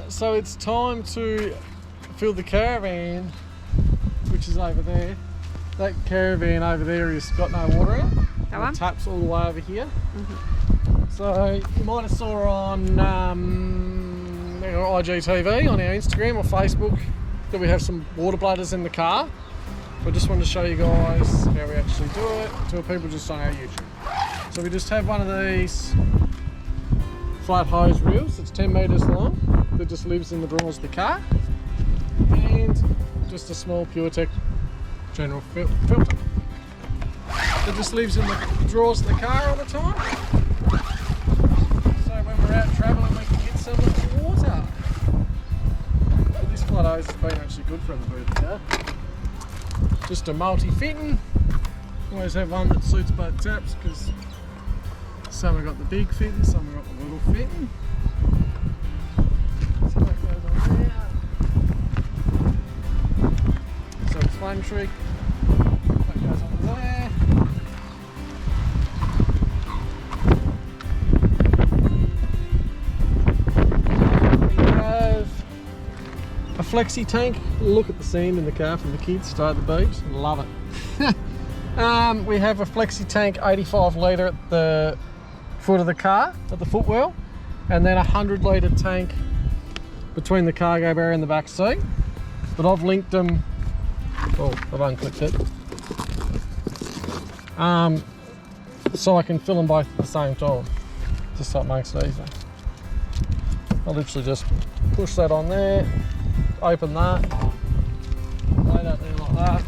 So it's time to fill the caravan, which is over there. That caravan over there has got no water in it. That one? The tap's all the way over here. So you might have saw on our IGTV, on our Instagram or Facebook, that we have some water bladders in the car. I just wanted to show you guys how we actually do it to people just on our YouTube. So we just have one of these flat hose reels that's 10 metres long that just lives in the drawers of the car, and just a small PureTech general filter that just lives in the drawers of the car all the time. So when we're out travelling we can get some of the water. But this flat hose has been actually good for the boot of the car. Just a multi-fitting. Always have one that suits both taps because some have got the big fitting, some have got the little fitting. So that goes on there. Self-explanatory. That goes on there. We have a flexi tank. Look at the sand in the car from the kids. Stay at the beach. Love it. We have a flexi tank, 85 litre at the foot of the car, at the footwell, and then a 100 litre tank between the cargo area and the back seat. But I've linked them. Oh, I've unclicked it. So I can fill them both at the same time, just so it makes it easier. I'll literally just push that on there, open that, lay that there like that,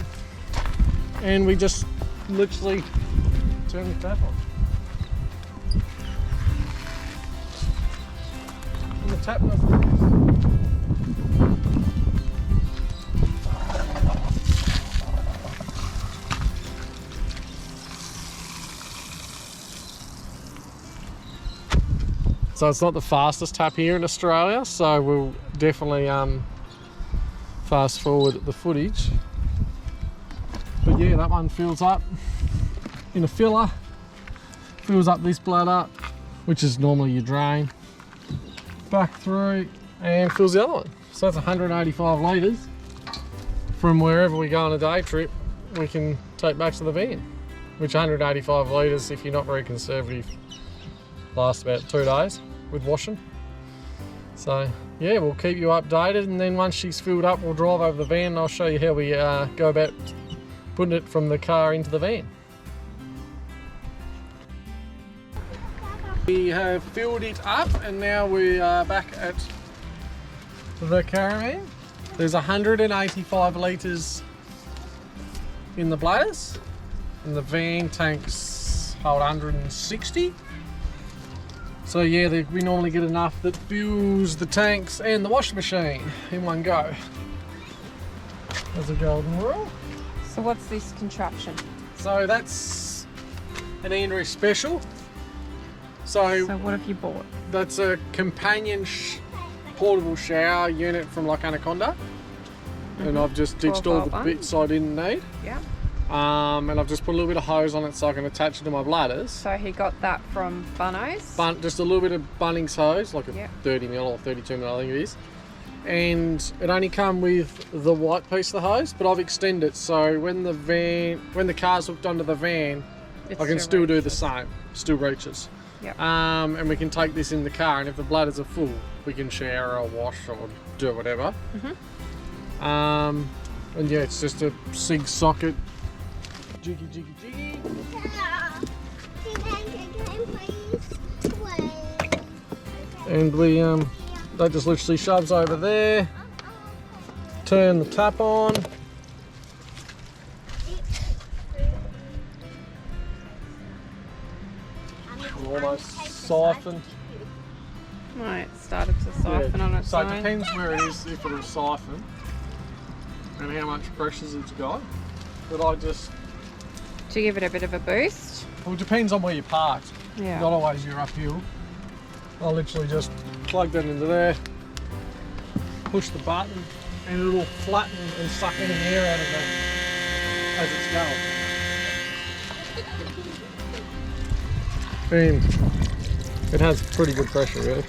and we just literally turn the tap on. And the tap doesn't rest. So it's not the fastest tap here in Australia, so we'll definitely fast forward the footage. But yeah, that one fills up in a filler, fills up this bladder, which is normally your drain, back through and fills the other one. So that's 185 litres from wherever we go on a day trip, we can take back to the van, which 185 litres, if you're not very conservative, lasts about 2 days with washing. So yeah, we'll keep you updated, and then once she's filled up, we'll drive over the van and I'll show you how we go about putting it from the car into the van. We have filled it up and now we are back at the caravan. There's 185 litres in the bladders and the van tanks hold 160. So yeah, we normally get enough that fills the tanks and the washing machine in one go. There's a golden rule. So what's this contraption? So that's an Andrew special. So what have you bought? That's a companion portable shower unit from like Anaconda. And I've just ditched all the bits I didn't need. Yeah. And I've just put a little bit of hose on it so I can attach it to my bladders. So he got that from Bunno's? Just a little bit of Bunnings hose, like a 30mm or 32mm I think it is. And it only come with the white piece of the hose, but I've extended it so when the car's hooked onto the van, I can still do the same, still reaches. Yep. And we can take this in the car, and if the bladders are full, we can shower or wash or do whatever. And yeah, it's just a SIG socket. Jiggy, jiggy, jiggy. And we that just literally shoves over there. Turn the tap on. Almost siphon. Right, it started to siphon on its own. So it depends where it is, if it'll siphon and how much pressure it's got. But I just... To give it a bit of a boost? Well, it depends on where you're parked. Yeah. Not always you're uphill. I'll literally just plug that into there, push the button, and it'll flatten and suck any air out of it as it's going. And it has pretty good pressure really.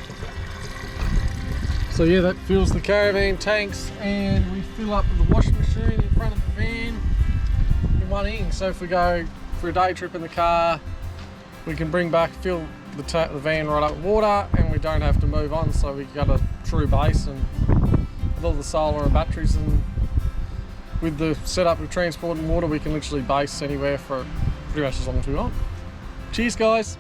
So yeah, that fills the caravan tanks, and we fill up the washing machine in front of the van in one in. So if we go for a day trip in the car, we can bring back, fill the van right up with water, and we don't have to move on. So we got a true base, and with all the solar and batteries, and with the setup of transport and water, we can literally base anywhere for pretty much as long as we want. Cheers, guys.